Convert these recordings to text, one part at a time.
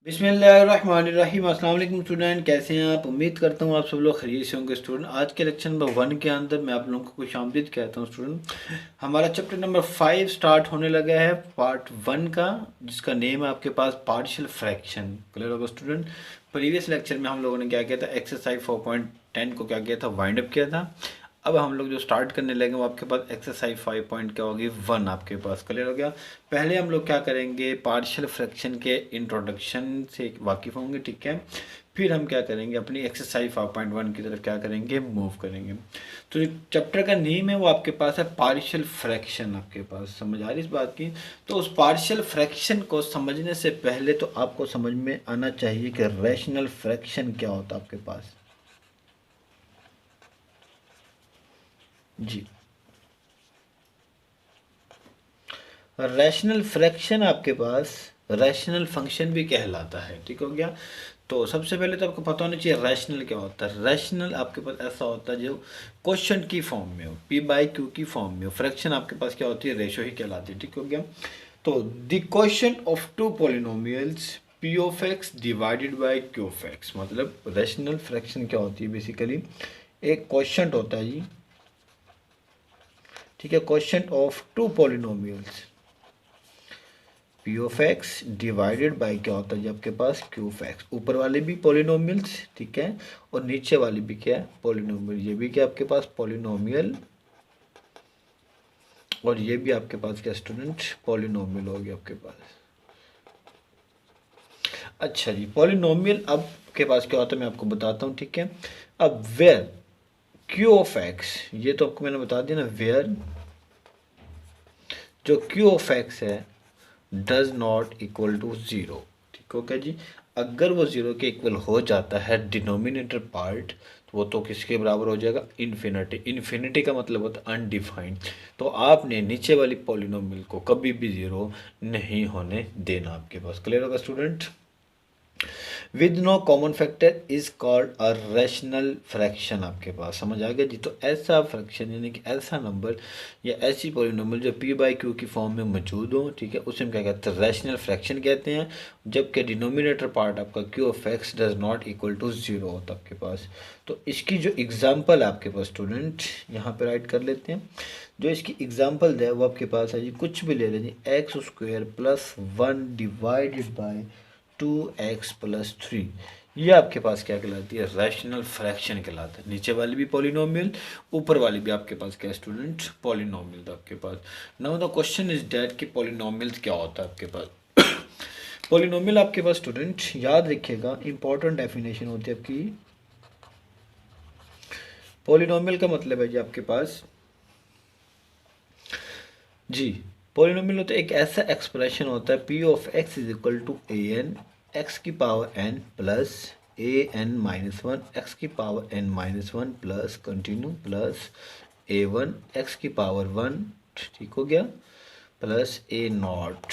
बिस्मिल्लाहिर्रहमानिर्रहीम। अस्सलाम वालेकुम स्टूडेंट, कैसे हैं आप? उम्मीद करता हूँ आप सब लोग खैरियत से होंगे। स्टूडेंट, आज के लेक्चर नंबर 1 के अंदर मैं आप लोगों को खुशामदीद कहता हूँ। स्टूडेंट, हमारा चैप्टर नंबर 5 स्टार्ट होने लगा है, पार्ट 1 का, जिसका नेम है आपके पास पार्शियल फ्रैक्शन। क्लियर होगा स्टूडेंट? प्रीवियस लेक्चर में हम लोगों ने क्या किया था, एक्सरसाइज 4.10 को क्या किया था, वाइंड अप किया था। अब हम लोग जो स्टार्ट करने लगे वो आपके पास एक्सरसाइज 5 पॉइंट क्या होगी, 1 आपके पास। क्लियर हो गया? पहले हम लोग क्या करेंगे, पार्शियल फ्रैक्शन के इंट्रोडक्शन से वाकिफ़ होंगे, ठीक है। फिर हम क्या करेंगे, अपनी एक्सरसाइज 5.1 की तरफ क्या करेंगे, मूव करेंगे। तो जो चैप्टर का नेम है वो आपके पास है पार्शियल फ्रैक्शन। आपके पास समझ आ रही इस बात की? तो उस पार्शियल फ्रैक्शन को समझने से पहले तो आपको समझ में आना चाहिए कि रैशनल फ्रैक्शन क्या होता है आपके पास। जी, रैशनल फ्रैक्शन आपके पास रैशनल फंक्शन भी कहलाता है, ठीक हो गया। तो सबसे पहले तो आपको पता होना चाहिए रैशनल क्या होता है। रैशनल आपके पास ऐसा होता है जो क्वेश्चन की फॉर्म में हो, पी बाई क्यू की फॉर्म में हो। फ्रैक्शन आपके पास क्या होती है, रेशो ही कहलाती है, ठीक हो गया। तो the question of two polynomials P of X divided by Q of X, मतलब रैशनल फ्रैक्शन क्या होती है, बेसिकली एक क्वेश्चन होता है जी, ठीक है। Question of two polynomials P of X divided by क्या होता है जी, आपके पास क्यू ऑफ एक्स। ऊपर वाले भी पोलिनोमियल्स, ठीक है, और नीचे वाली भी क्या है, पोलिनोमियल। ये भी क्या आपके पास पोलिनोमियल, और ये भी आपके पास क्या स्टूडेंट, पोलिनोमियल हो गया आपके पास। अच्छा जी, पोलिनोमियल अब के पास क्या होता है मैं आपको बताता हूँ, ठीक है। अब वेयर क्यू ऑफ एक्स, ये तो आपको मैंने बता दिया ना, वेयर जो क्यू ऑफ एक्स है does not equal to zero, ठीक हो क्या जी। अगर वो ज़ीरो के इक्वल हो जाता है डिनोमिनेटर पार्ट, तो वो तो किसके बराबर हो जाएगा, इन्फिनिटी। इन्फिनिटी का मतलब होता है अनडिफाइंड। तो आपने नीचे वाली पॉलिनोमियल को कभी भी ज़ीरो नहीं होने देना आपके पास। क्लियर होगा student? With no common factor is called a rational fraction. आपके पास समझ आ गया जी। तो ऐसा फ्रैक्शन यानी कि ऐसा नंबर या ऐसी पॉलिनोमियल जो पी बाई क्यू की फॉर्म में मौजूद हो, ठीक है, उसे हम क्या कहते हैं, रैशनल फ्रैक्शन कहते हैं। जबकि डिनोमिनेटर पार्ट आपका Q of X does not equal to zero होता है आपके पास। तो इसकी जो एग्जाम्पल है आपके पास स्टूडेंट, यहाँ पे राइट कर लेते हैं। जो इसकी एग्जाम्पल है वो आपके पास है जी, कुछ भी ले लीजिए, x square plus 1 divided by 2x+3। ये आपके पास क्या कहलाती है, रैशनल फ्रैक्शन कहलाता है। नीचे वाली भी पॉलिनोमियल, ऊपर वाली भी आपके पास क्या स्टूडेंट, पॉलिनोमियल आपके पास। Now the question is that कि पॉलिनोमियल क्या होता है आपके पास। पॉलिनोमियल आपके पास स्टूडेंट याद रखिएगा, इंपॉर्टेंट डेफिनेशन होती है आपकी। पॉलिनोमियल का मतलब है जी आपके पास, जी, पॉलिनोमियल होता है एक ऐसा एक्सप्रेशन होता है, P of X is equal to A N X की power N plus A N minus one X की power N minus one plus continue plus A one X की पावर वन, ठीक हो गया, प्लस ए नॉट।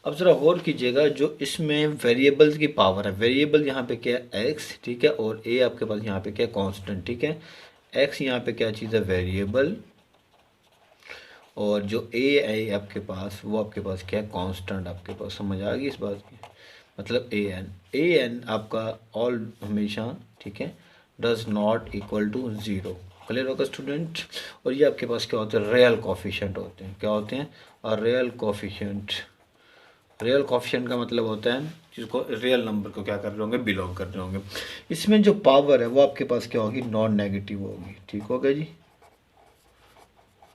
अब ज़रा गौर कीजिएगा, जो इसमें वेरिएबल्स की पावर है, वेरिएबल यहाँ पे क्या है, एक्स, ठीक है, और ए आपके पास यहाँ पे क्या है, कांस्टेंट, ठीक है। एक्स यहाँ पे क्या चीज़ है, वेरिएबल, और जो ए है आपके पास वो आपके पास क्या है, कांस्टेंट आपके पास। समझ आ गई इस बात की? मतलब ए एन आपका ऑल हमेशा, ठीक है, does not equal to zero. Clear होगा स्टूडेंट? और ये आपके पास क्या होते हैं, रियल कोफिशिएंट होते हैं। क्या होते हैं? और रियल कोफिशिएंट। रियल कोफिशिएंट का मतलब होता है जिसको रियल नंबर को क्या कर रहे होंगे, बिलोंग कर रहे होंगे। इसमें जो पावर है वो आपके पास क्या होगी, नॉन नेगेटिव होगी, ठीक हो गया जी।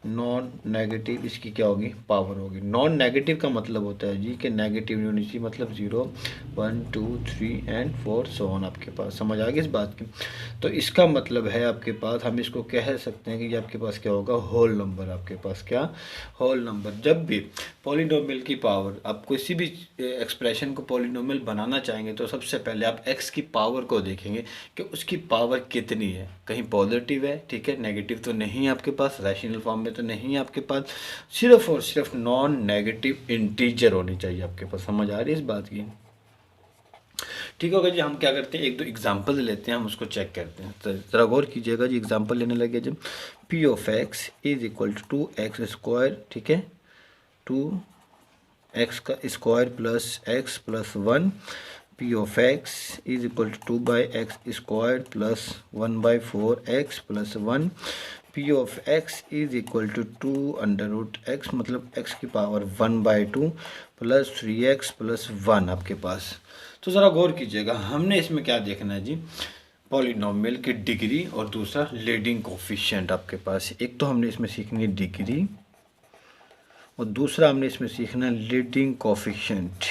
नॉन नेगेटिव इसकी क्या होगी, पावर होगी। नॉन नेगेटिव का मतलब होता है जी कि नेगेटिव नहीं होनी चाहिए, मतलब 0 1 2 3 एंड 4 सो ऑन। आपके पास समझ आ गई इस बात की? तो इसका मतलब है आपके पास, हम इसको कह सकते हैं कि ये आपके पास क्या होगा, होल नंबर। आपके पास क्या, होल नंबर। जब भी पॉलिनोमियल की पावर, आप किसी भी एक्सप्रेशन को पॉलिनोमियल बनाना चाहेंगे तो सबसे पहले आप एक्स की पावर को देखेंगे कि उसकी पावर कितनी है। कहीं पॉजिटिव है, ठीक है, नेगेटिव तो नहीं है आपके पास, रैशनल फॉर्म में तो नहीं है आपके पास, सिर्फ और सिर्फ नॉन नेगेटिव इंटीजर होनी चाहिए आपके पास। समझ आ रही है इस बात की? ठीक होगा जी। हम क्या करते हैं, एक दो एग्जांपल लेते हैं, हम उसको चेक करते हैं। तो ज़रा गौर कीजिएगा जी, एग्जांपल लेने लगे जब, P of X is equal to 2x square, ठीक है, टू एक्स का square plus X plus one, P of X is equal to 2/x square plus 1/4 X plus one, P of X is equal to 2√x मतलब x की power 1/2 plus 3x plus 1 आपके पास। तो ज़रा गौर कीजिएगा, हमने इसमें क्या देखना है जी, पॉलिनोमियल की डिग्री और दूसरा लीडिंग कोफिशिएंट आपके पास। एक तो हमने इसमें सीखनी है डिग्री और दूसरा हमने इसमें सीखना है लीडिंग कोफिशिएंट।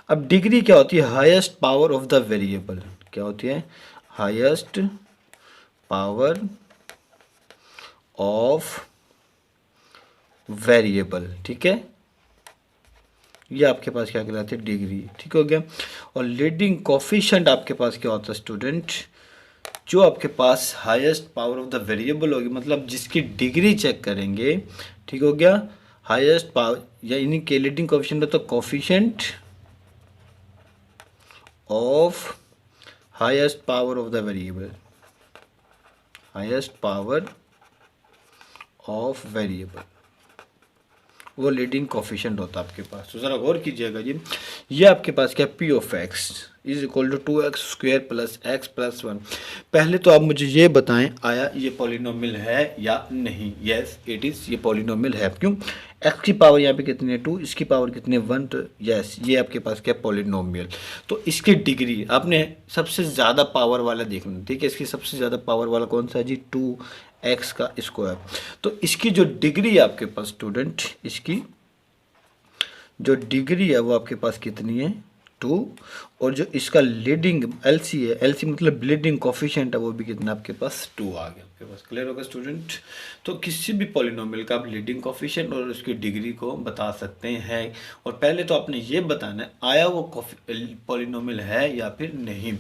अब डिग्री क्या होती है, highest power of the variable. क्या होती है, हाईएस्ट पावर ऑफ वेरिएबल, ठीक है, ये आपके पास क्या कहलाती है, डिग्री, ठीक हो गया। और लीडिंग कोफिशिएंट आपके पास क्या होता है स्टूडेंट, जो आपके पास highest power of the variable होगी, मतलब जिसकी डिग्री चेक करेंगे, ठीक हो गया, हाईएस्ट पावर या यानी कि लीडिंग कोफिशिएंट होता है coefficient of highest power of the variable, highest power of variable, वो लीडिंग कोफिशिएंट होता है आपके पास। तो ज़रा गौर कीजिएगा जी, ये आपके पास क्या, P of X is equal to 2x square plus X plus one. पहले तो आप मुझे ये बताएं, आया ये पॉलिनोमियल है या नहीं। यस इट इज़, ये पॉलिनोमियल है। क्यों, x की पावर यहाँ पे कितनी है 2, इसकी पावर कितनी है 1, तो यस ये आपके पास क्या पॉलिनोमियल। तो इसकी डिग्री आपने सबसे ज़्यादा पावर वाला देखना, ठीक है, इसकी सबसे ज़्यादा पावर वाला कौन सा है जी, 2x का स्क्वायर। तो इसकी जो डिग्री है आपके पास स्टूडेंट, इसकी जो डिग्री है वो आपके पास कितनी है 2, और जो इसका लीडिंग एलसी है, एलसी मतलब लीडिंग कोफिशिएंट है, वो भी कितना आपके पास 2 आ गया आपके पास। क्लियर होगा स्टूडेंट। तो किसी भी पॉलिनोमियल का आप लीडिंग कोफिशिएंट और उसकी डिग्री को बता सकते हैं। और पहले तो आपने ये बताना है आया वो पॉलिनोमियल है या फिर नहीं।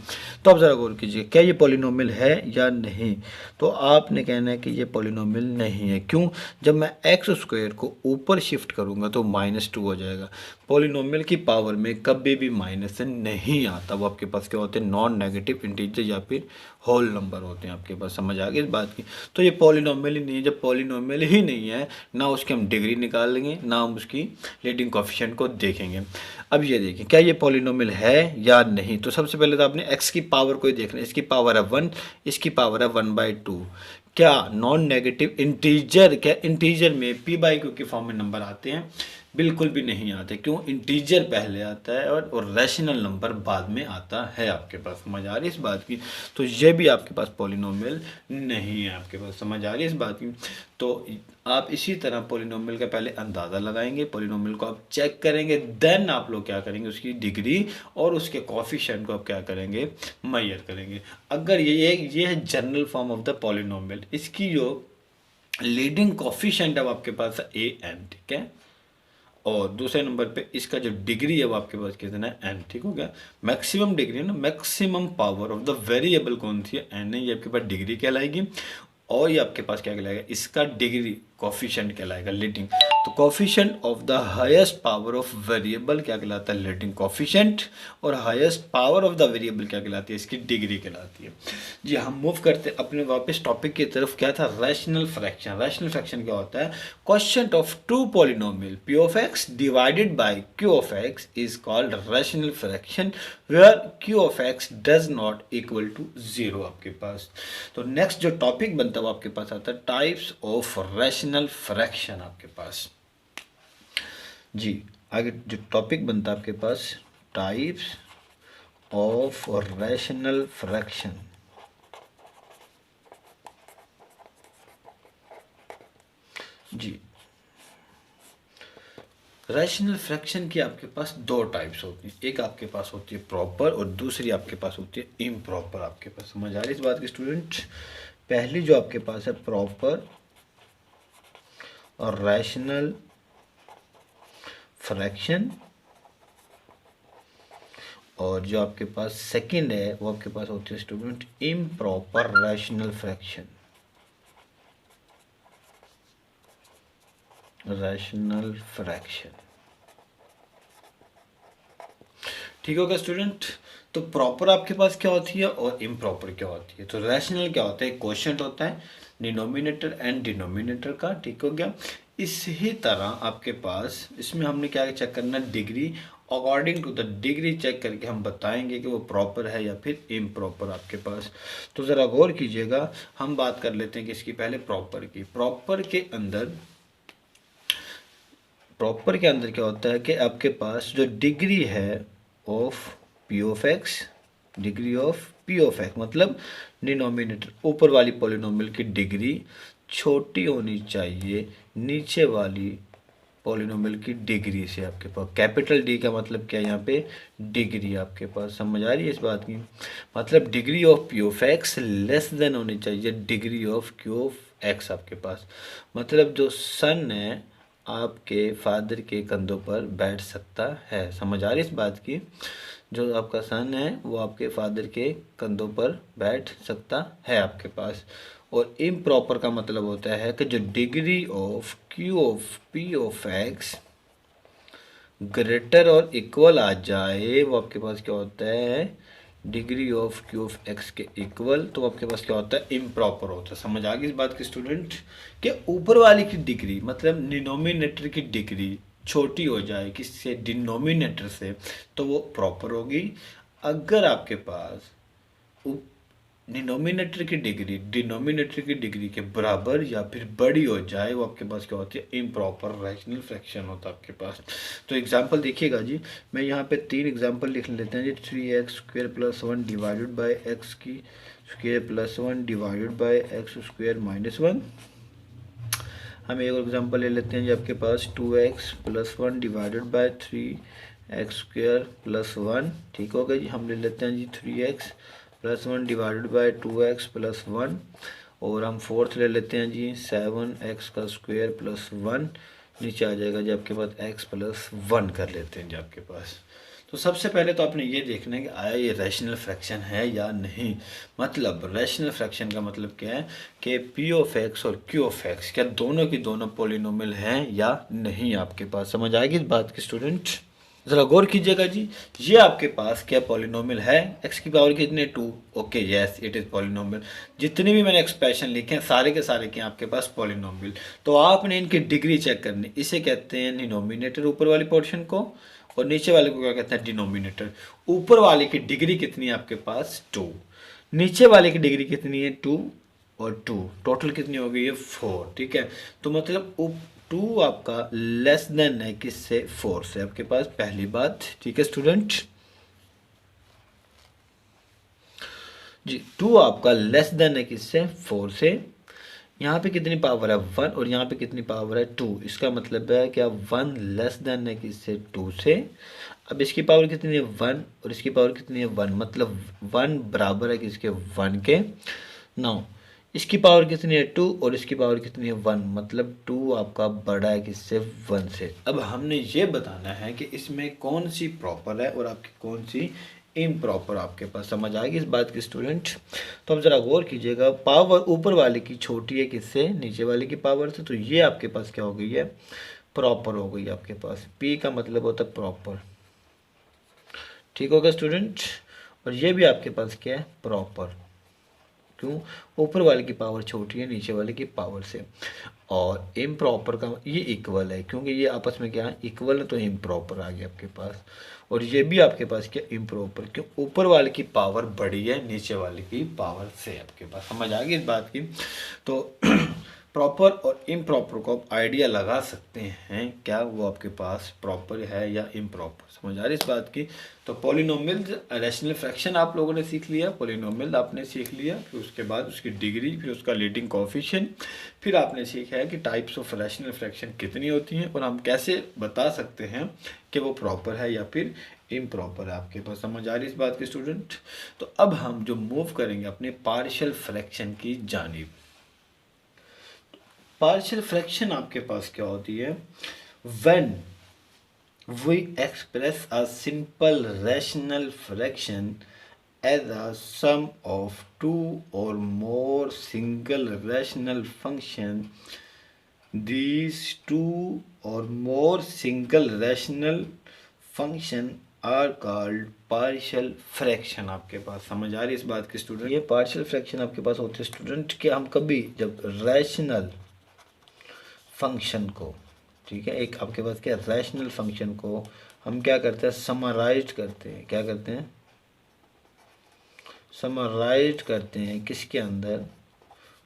तो आप ज़रा गौर कीजिए, क्या ये पॉलिनोमियल है या नहीं। तो आपने कहना है कि ये पॉलिनोमियल नहीं है। क्यों, जब मैं एक्स स्क्वायर को ऊपर शिफ्ट करूँगा तो -2 हो जाएगा। पॉलिनोमियल की पावर में कभी भी माइनस नहीं आता, वो आपके पास क्या होते हैं, नॉन नेगेटिव इंटीजर या फिर होल नंबर होते हैं आपके पास। समझ आ गई इस बात की। तो ये पॉलिनोमियल ही नहीं है। जब पॉलिनोमियल ही नहीं है, ना उसकी हम डिग्री निकाल लेंगे, ना हम उसकी लीडिंग कोफिशिएंट को देखेंगे। अब ये देखें, क्या ये पॉलिनोमियल है या नहीं। तो सबसे पहले तो आपने एक्स की पावर को ही देखना है। इसकी पावर है 1, इसकी पावर है 1/2। क्या नॉन नेगेटिव इंटीजर, क्या इंटीजर में p/q के फॉर्म में नंबर आते हैं, बिल्कुल भी नहीं आते। क्यों, इंटीजर पहले आता है और रैशनल नंबर बाद में आता है आपके पास। समझ आ रही है इस बात की। तो ये भी आपके पास पॉलिनोमियल नहीं है आपके पास। समझ आ रही है इस बात की। तो आप इसी तरह पॉलिनोमियल का पहले अंदाज़ा लगाएंगे, पॉलिनोमियल को आप चेक करेंगे, देन आप लोग क्या करेंगे, उसकी डिग्री और उसके कोफिशिएंट को आप क्या करेंगे, मेजर करेंगे। अगर ये है general form of the polynomial. इसकी जो लीडिंग कोफिशिएंट है वो आपके पास है an, ठीक है, और दूसरे नंबर पे इसका जो डिग्री है वो आपके पास कितना है n, ठीक हो गया। मैक्सिमम डिग्री है ना, maximum power of the variable कौन सी है, n है, ये आपके पास डिग्री कहलाएगी। और ये आपके पास क्या कहलाएगा, इसका डिग्री कोफिशिएंट कहलाएगा, लीडिंग। तो coefficient of the highest power of variable क्या कहलाता है, लीडिंग कोफिशिएंट। और highest power of the variable क्या कहलाती है, इसकी डिग्री कहलाती है। जी हम मूव करते अपने वापस टॉपिक की तरफ। क्या था, रैशनल फ्रैक्शन। रैशनल फ्रैक्शन क्या होता है, quotient of two polynomial p of x divided by q of x is called rational fraction where q of x does not equal to 0 आपके पास। तो नेक्स्ट जो टॉपिक बनता है वो आपके पास आता है टाइप्स ऑफ रैशनल फ्रैक्शन आपके पास। जी आगे जो टॉपिक बनता है आपके पास, टाइप्स ऑफ रैशनल फ्रैक्शन। जी रैशनल फ्रैक्शन की आपके पास दो टाइप्स होती है। एक आपके पास होती है प्रॉपर और दूसरी आपके पास होती है इम्प्रॉपर आपके पास। समझ आ रही है इस बात की स्टूडेंट। पहली जो आपके पास है प्रॉपर और रैशनल फ्रैक्शन, और जो आपके पास सेकंड है वो आपके पास होती है student improper rational fraction. Rational fraction, ठीक होगा स्टूडेंट। तो प्रॉपर आपके पास क्या होती है और इम्प्रॉपर क्या होती है। तो रैशनल क्या होता है, क्वोशिएंट होता है, डिनोमिनेटर एंड डिनोमिनेटर का, ठीक हो गया। इसी तरह आपके पास इसमें हमने क्या चेक करना, degree. According to the degree check करके हम बताएंगे कि वो प्रॉपर है या फिर इम्प्रॉपर आपके पास। तो ज़रा गौर कीजिएगा, हम बात कर लेते हैं कि इसकी पहले प्रॉपर की। प्रॉपर के अंदर क्या होता है कि आपके पास जो डिग्री है of P of x, degree of P of X मतलब डिनोमिनेटर ऊपर वाली पॉलिनोमियल की डिग्री छोटी होनी चाहिए नीचे वाली पॉलिनोमियल की डिग्री से। आपके पास कैपिटल डी का मतलब क्या है, यहाँ पे डिग्री आपके पास समझ आ रही है इस बात की। मतलब degree of P of x less than होनी चाहिए degree of Q of x आपके पास। मतलब जो सन है आपके फादर के कंधों पर बैठ सकता है, समझ आ रही है इस बात की। जो आपका सन है वो आपके फादर के कंधों पर बैठ सकता है आपके पास। और इम्प्रॉपर का मतलब होता है कि जो degree of Q of P of x greater और इक्वल आ जाए, वो आपके पास क्या होता है, degree of Q of X के इक्वल, तो आपके पास क्या होता है, इम्प्रॉपर होता है। समझ आ गई इस बात की स्टूडेंट, कि ऊपर वाली की डिग्री मतलब डिनोमिनेटर की डिग्री छोटी हो जाए किससे, डिनोमिनेटर से, तो वो प्रॉपर होगी। अगर आपके पास डिनोमिनेटर की डिग्री डिनोमिनेटर की डिग्री के बराबर या फिर बड़ी हो जाए, वो आपके पास क्या होती है, इम्प्रॉपर रैशनल फ्रैक्शन होता है आपके पास। तो एग्जांपल देखिएगा जी, मैं यहाँ पे 3 एग्जांपल लिख लेते हैं जी। 3x² + 1 डिवाइडेड बाय एक्स की square plus 1 divided by x square minus 1। हम एक और एग्जांपल ले लेते हैं जी, आपके पास 2x + 1 डिवाइडेड बाय 3x² + 1, ठीक हो गया जी। हम ले लेते हैं जी 3x + 1 डिवाइडेड बाय 2x + 1। और हम फोर्थ ले लेते हैं जी 7x² + 1, नीचे आ जाएगा जी आपके पास x + 1 कर लेते हैं जी आपके पास। तो सबसे पहले तो आपने ये देखना है कि आया ये रैशनल फ्रैक्शन है या नहीं। मतलब रैशनल फ्रैक्शन का मतलब क्या है कि पी ऑफ एक्स और क्यू ऑफ एक्स क्या दोनों की दोनों पॉलिनोमियल हैं या नहीं, आपके पात समझ आएगी इस बात की स्टूडेंट। ज़रा गौर कीजिएगा जी, ये आपके पास क्या पॉलिनोमियल है, एक्स की पावर कितने 2, okay yes it is polynomial. जितने भी मैंने एक्सप्रेशन लिखे हैं सारे के सारे के आपके पास पॉलिनोमियल। तो आपने इनकी डिग्री चेक करनी, इसे कहते हैं डिनोमिनेटर ऊपर वाली पोर्शन को, और नीचे वाले को क्या कहते हैं, डिनोमिनेटर। ऊपर वाले की डिग्री कितनी है आपके पास 2, नीचे वाले की डिग्री कितनी है 2 और 2, टोटल कितनी हो गई है 4, ठीक है। तो मतलब 2 आपका लेस देन है किससे, 4 से आपके पास, पहली बात, ठीक है स्टूडेंट जी। 2 आपका लेस देन है किससे, 4 से। यहाँ पे कितनी पावर है 1 और यहाँ पे कितनी पावर है 2, इसका मतलब है क्या 1 लेस देन है किससे, 2 से। अब इसकी पावर कितनी है 1 और इसकी पावर कितनी है 1, मतलब 1 बराबर है किसके, 1 के। नाउ इसकी पावर कितनी है 2 और इसकी पावर कितनी है 1, मतलब 2 आपका बड़ा है किससे, 1 से। अब हमने ये बताना है कि इसमें कौन सी प्रॉपर है और आपकी कौन सी इम्प्रॉपर, आपके पास समझ आएगी इस बात की स्टूडेंट। तो अब ज़रा गौर कीजिएगा, पावर ऊपर वाले की छोटी है किससे, नीचे वाले की पावर से, तो ये आपके पास क्या हो गई है, प्रॉपर हो गई आपके पास। पी का मतलब होता है प्रॉपर, ठीक होगा स्टूडेंट। और ये भी आपके पास क्या है, प्रॉपर। क्यों, ऊपर वाले की पावर छोटी है नीचे वाले की पावर से। और इम्प्रॉपर का ये इक्वल है, क्योंकि ये आपस में क्या है, इक्वल है, तो इम्प्रॉपर आ गया आपके पास। और ये भी आपके पास क्या, इम्प्रॉपर, क्यों, ऊपर वाले की पावर बड़ी है नीचे वाले की पावर से, आपके पास समझ आ गई इस बात की। तो प्रॉपर और इम्प्रॉपर को आप आइडिया लगा सकते हैं, क्या वो आपके पास प्रॉपर है या इम्प्रॉपर, समझ आ रही इस बात की। तो पॉलिनोमियल रैशनल फ्रैक्शन आप लोगों ने सीख लिया, पॉलिनोमियल आपने सीख लिया, फिर उसके बाद उसकी डिग्री, फिर उसका लीडिंग कोएफिशिएंट, फिर आपने सीखा है कि टाइप्स ऑफ रैशनल फ्रैक्शन कितनी होती हैं और हम कैसे बता सकते हैं कि वो प्रॉपर है या फिर इम्प्रॉपर है, आपके पास समझ आ रही इस बात की स्टूडेंट। तो अब हम जो मूव करेंगे अपने पार्शियल फ्रैक्शन की जानिब। पार्शियल फ्रैक्शन आपके पास क्या होती है, when we express a simple rational fraction as a sum of two or more single rational function. These two or more single rational function are called partial fraction. आपके पास समझ आ रही है इस बात की स्टूडेंट? ये पार्शियल फ्रैक्शन आपके पास होते हैं स्टूडेंट कि हम कभी जब रैशनल फंक्शन को, ठीक है, एक आपके पास क्या रैशनल फंक्शन को हम क्या करते हैं, समराइज करते हैं। क्या करते हैं? समराइज करते हैं किसके अंदर?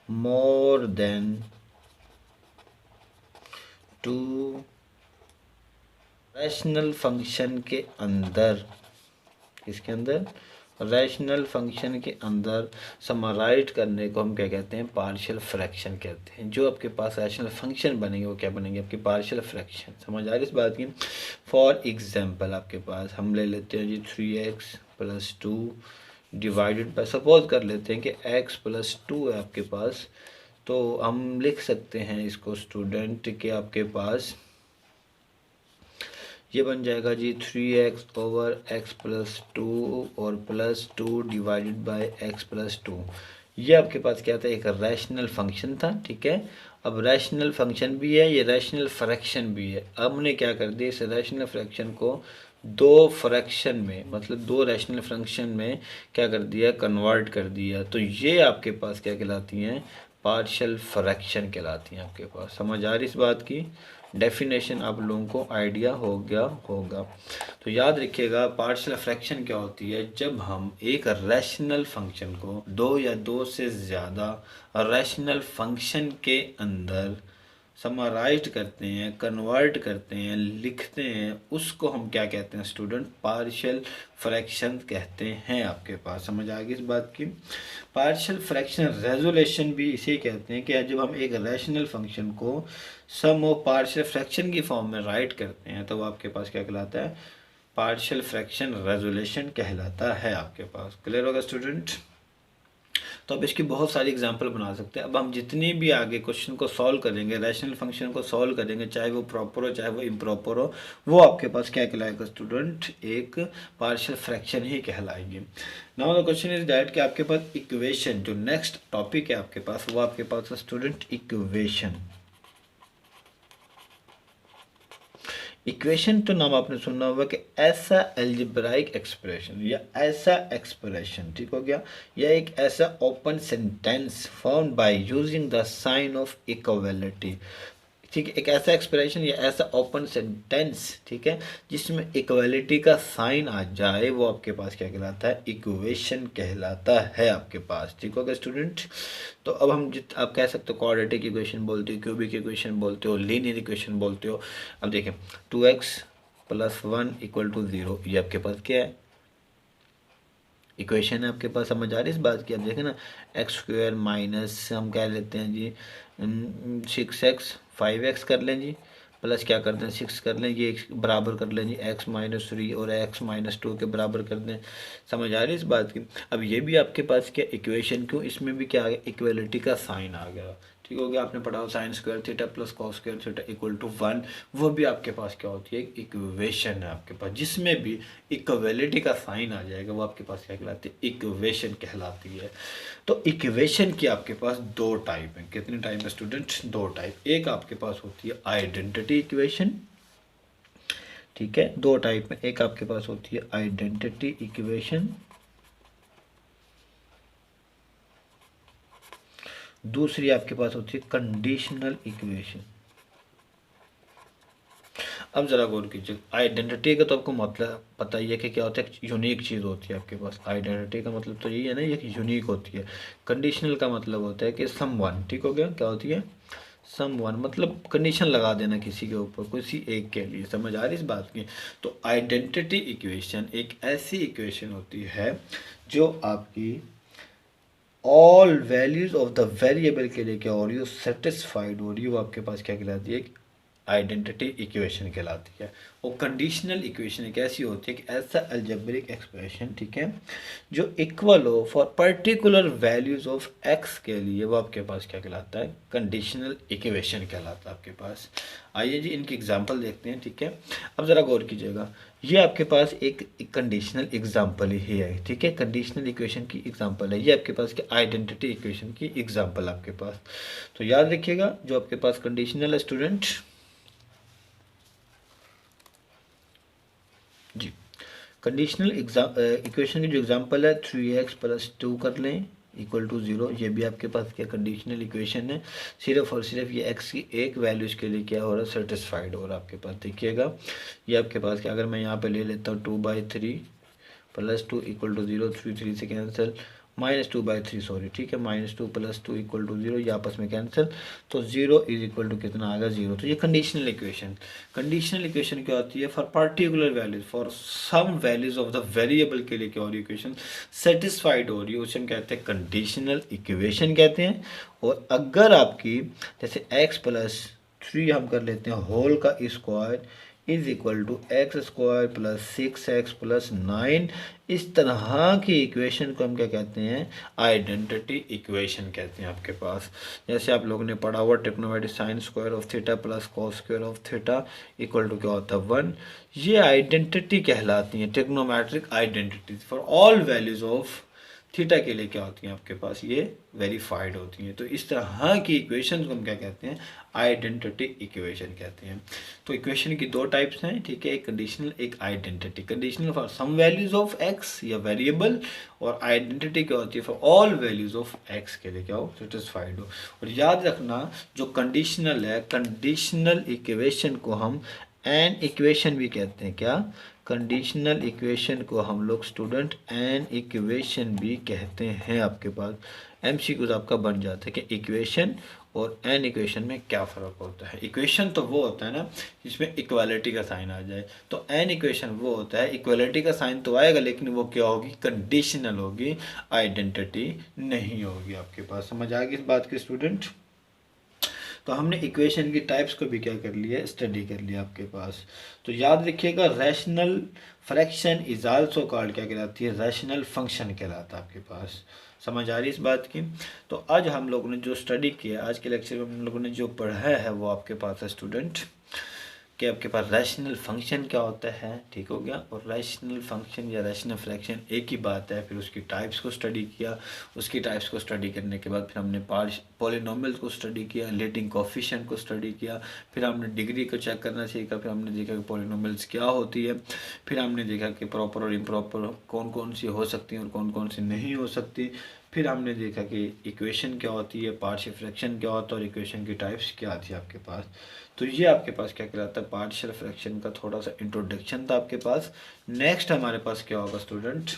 More than to rational function के अंदर। किसके अंदर? रैशनल फंक्शन के अंदर समराइज करने को हम क्या कहते हैं? पार्शियल फ्रैक्शन कहते हैं। जो आपके पास रैशनल फंक्शन बनेंगे वो क्या बनेंगे? आपके पार्शियल फ्रैक्शन। समझ आ रही इस बात की? फॉर एग्जांपल आपके पास हम ले लेते हैं जी 3x + 2 डिवाइडेड बाय, सपोज कर लेते हैं कि x + 2 है आपके पास, तो हम लिख सकते हैं इसको स्टूडेंट के आपके पास ये बन जाएगा जी 3x/x + 2 और +2 डिवाइडेड बाय x + 2। ये आपके पास क्या था? एक रैशनल फंक्शन था, ठीक है। अब रैशनल फंक्शन भी है, ये रैशनल फ्रैक्शन भी है। अब हमने क्या कर दिया, इस रैशनल फ्रैक्शन को दो फ्रैक्शन में, मतलब दो रैशनल फंक्शन में क्या कर दिया? कन्वर्ट कर दिया। तो ये आपके पास क्या कहलाती हैं? पार्शियल फ्रैक्शन कहलाती हैं आपके पास। समझ आ रही इस बात की? डेफिनेशन आप लोगों को आइडिया हो गया होगा। तो याद रखिएगा पार्शियल फ्रैक्शन क्या होती है? जब हम एक रैशनल फंक्शन को दो या दो से ज़्यादा रैशनल फंक्शन के अंदर समराइज करते हैं, कन्वर्ट करते हैं, लिखते हैं, उसको हम क्या कहते हैं स्टूडेंट? पार्शियल फ्रैक्शन कहते हैं। आपके पास समझ आ गई इस बात की? पार्शियल फ्रैक्शन रेजोल्यूशन भी इसे कहते हैं कि जब हम एक रैशनल फंक्शन को सम ऑफ पार्शियल फ्रैक्शन की फॉर्म में राइट करते हैं तो आपके पास क्या कहलाता है? पार्शियल फ्रैक्शन रेजोल्यूशन कहलाता है आपके पास। क्लियर होगा स्टूडेंट? तो अब इसकी बहुत सारी एग्जांपल बना सकते हैं। अब हम जितनी भी आगे क्वेश्चन को सॉल्व करेंगे, रैशनल फंक्शन को सॉल्व करेंगे, चाहे वो प्रॉपर हो चाहे वो इम्प्रॉपर हो, वो आपके पास क्या कहलाएगा स्टूडेंट? एक पार्शियल फ्रैक्शन ही कहलाएगी। Now the question is that कि आपके पास इक्वेशन, जो नेक्स्ट टॉपिक है आपके पास, वो आपके पास स्टूडेंट इक्वेशन। इक्वेशन तो नाम आपने सुना होगा कि ऐसा एल्जेब्राइक एक्सप्रेशन या ऐसा एक्सप्रेशन, ठीक हो गया, या एक ऐसा open sentence found by using the sign of equality. ठीक है, एक ऐसा एक्सप्रेशन या ऐसा ओपन सेंटेंस, ठीक है, जिसमें इक्वलिटी का साइन आ जाए, वो आपके पास क्या कहलाता है? इक्वेशन कहलाता है आपके पास। ठीक होगा स्टूडेंट? तो अब हम आप कह सकते हो क्वाड्रेटिक इक्वेशन बोलते हो, क्यूबिक इक्वेशन बोलते हो, लीनियर इक्वेशन बोलते हो। अब देखें 2x + 1 = 0, ये आपके पास क्या है? इक्वेशन है आपके पास। समझ आ रही है इस बात की? अब देखें ना, x² माइनस हम कह लेते हैं जी 6x 5x कर लें जी, प्लस क्या कर दें 6 कर लें, ये बराबर कर लें जी x - 3 और x - 2 के बराबर कर दें। समझ आ रही है इस बात की? अब ये भी आपके पास क्या इक्वेशन, क्यों इसमें भी क्या आ गया? इक्वलिटी का साइन आ गया। ठीक हो गया? आपने पढ़ा हो sin² थीटा + cos² थीटा = 1, वो भी आपके पास क्या होती है? इक्वेशन है आपके पास, जिसमें भी इक्वलिटी का साइन आ जाएगा वो आपके पास क्या कहलाती है? इक्वेशन कहलाती है। तो इक्वेशन की आपके पास दो टाइप है। कितने टाइप है स्टूडेंट? दो टाइप। एक आपके पास होती है आइडेंटिटी इक्वेशन, ठीक है, दो टाइप में। एक आपके पास होती है आइडेंटिटी इक्वेशन, दूसरी आपके पास होती है कंडीशनल इक्वेशन। अब जरा गौर कीजिए, आइडेंटिटी का तो आपको मतलब पता ही है कि क्या होता है? यूनिक चीज़ होती है आपके पास। आइडेंटिटी का मतलब तो यही है ना, ये कि यूनिक होती है। कंडीशनल का मतलब होता है कि समवन, ठीक हो गया? क्या होती है? समवन, मतलब कंडीशन लगा देना किसी के ऊपर, किसी एक के लिए। समझ आ रही इस बात की? तो आइडेंटिटी इक्वेशन एक ऐसी इक्वेशन होती है जो आपकी all values of the variable के लिए क्या हो रही हो? सेटिस्फाइड हो रही हो, आपके पास क्या कहलाती है? आइडेंटिटी इक्वेशन कहलाती है। और कंडीशनल इक्वेशन एक ऐसी होती है कि ऐसा अलजेब्रिक एक्सप्रेशन, ठीक है, जो इक्वल हो for particular values of X के लिए, वो आपके पास क्या कहलाता है? कंडीशनल इक्वेशन कहलाता है आपके पास। आइए जी इनकी एग्जांपल देखते हैं, ठीक है। अब ज़रा गौर कीजिएगा, ये आपके पास एक कंडीशनल एग्जांपल ही है, ठीक है, कंडीशनल इक्वेशन की एग्जांपल है। ये आपके पास क्या? आइडेंटिटी इक्वेशन की एग्जांपल आपके पास। तो याद रखिएगा, जो आपके पास कंडीशनल है स्टूडेंट जी, कंडीशनल इक्वेशन की जो एग्जांपल है 3x + 2 कर लें = 0, ये भी आपके पास क्या कंडीशनल इक्वेशन है। सिर्फ और सिर्फ ये x की एक वैल्यूज के लिए क्या हो रहा है, सेटिस्फाइड हो रहा है आपके पास। देखिएगा ये आपके पास क्या, अगर मैं यहाँ पे ले लेता हूँ 2/3 + 2 = 0, 3 से कैंसिल, -2/3 सॉरी, ठीक है, -2 + 2 = 0, ये आपस में कैंसिल, तो 0 = कितना आ गया, 0। तो ये कंडीशनल इक्वेशन क्या होती है, for particular values, for some values of the variable के लिए क्या हो रही है, इक्वेशन सेटिस्फाइड हो रही है, उसे हम कहते हैं कंडीशनल इक्वेशन कहते हैं। और अगर आपकी जैसे x + 3 हम कर लेते हैं होल का स्क्वायर = x² + 6x + 9, इस तरह की इक्वेशन को हम क्या कहते हैं, आइडेंटिटी इक्वेशन कहते हैं आपके पास। जैसे आप लोगों ने पढ़ा हुआ trigonometry sin² of theta + cos² of theta = क्या होता है, 1। ये आइडेंटिटी कहलाती है, trigonometric identity for all values of theta के लिए क्या होती हैं आपके पास, ये वेरीफाइड होती हैं। तो इस तरह की इक्वेशन को हम क्या कहते हैं, आइडेंटिटी इक्वेशन कहते हैं। तो इक्वेशन की दो टाइप्स हैं, ठीक है, एक कंडीशनल एक identity. Conditional for some values of X या वेरिएबल, और आइडेंटिटी क्या होती है for all values of X के लिए क्या हो, सेटिस्फाइड हो। और याद रखना जो कंडीशनल है, कंडीशनल इक्वेशन को हम एन इक्वेशन भी कहते हैं। क्या, कंडीशनल इक्वेशन को हम लोग स्टूडेंट एन इक्वेशन भी कहते हैं। आपके पास एमसीक्यूज आपका बन जाता है कि इक्वेशन और एन इक्वेशन में क्या फ़र्क होता है। इक्वेशन तो वो होता है ना जिसमें इक्वालिटी का साइन आ जाए, तो एन इक्वेशन वो होता है इक्वालिटी का साइन तो आएगा लेकिन वो क्या होगी, कंडीशनल होगी, आइडेंटिटी नहीं होगी। आपके पास समझ आ गई इस बात की स्टूडेंट। तो हमने इक्वेशन की टाइप्स को भी क्या कर लिया, स्टडी कर लिया आपके पास। तो याद रखिएगा rational fraction is also called क्या कहलाती है, रैशनल फंक्शन कहलाता है आपके पास। समझ आ रही इस बात की। तो आज हम लोगों ने जो स्टडी किया, आज के लेक्चर में हम लोगों ने जो पढ़ा है वो आपके पास है स्टूडेंट कि आपके पास रैशनल फंक्शन क्या होता है, ठीक हो गया। और रैशनल फंक्शन या रैशनल फ्रैक्शन एक ही बात है। फिर उसकी टाइप्स को स्टडी किया, उसकी टाइप्स को स्टडी करने के बाद फिर हमने पॉलिनोमियल्स को स्टडी किया, लीडिंग कोएफिशिएंट को स्टडी किया, फिर हमने डिग्री को चेक करना सीखा, फिर हमने देखा कि पॉलिनोमियल्स क्या होती है, फिर हमने देखा कि प्रॉपर और इम्प्रॉपर कौन कौन सी हो सकती हैं और कौन कौन सी नहीं हो सकती। फिर हमने देखा कि इक्वेशन क्या होती है, पार्शियल फ्रैक्शन क्या होता है और इक्वेशन की टाइप्स क्या थी आपके पास। तो ये आपके पास क्या कहलाता है, पार्शियल फ्रैक्शन का थोड़ा सा इंट्रोडक्शन था आपके पास। नेक्स्ट हमारे पास क्या होगा स्टूडेंट,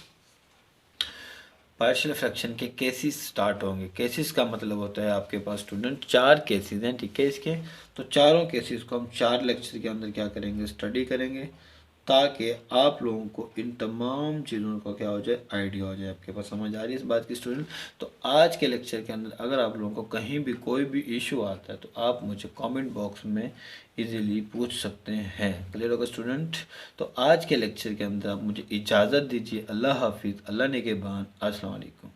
पार्शियल फ्रैक्शन के केसेस स्टार्ट होंगे। केसेस का मतलब होता है आपके पास स्टूडेंट 4 केसेस हैं, ठीक है इसके। तो चारों केसेस को हम 4 लेक्चर के अंदर क्या करेंगे, स्टडी करेंगे, ताकि आप लोगों को इन तमाम चीज़ों का क्या हो जाए, आइडिया हो जाए। आपके पास समझ आ रही है इस बात की स्टूडेंट। तो आज के लेक्चर के अंदर अगर आप लोगों को कहीं भी कोई भी इशू आता है तो आप मुझे कमेंट बॉक्स में इजीली पूछ सकते हैं। क्लियर होगा स्टूडेंट। तो आज के लेक्चर के अंदर आप मुझे इजाज़त दीजिए। अल्लाह हाफिज़, अल्लाह ने के बाद, अस्सलाम वालेकुम।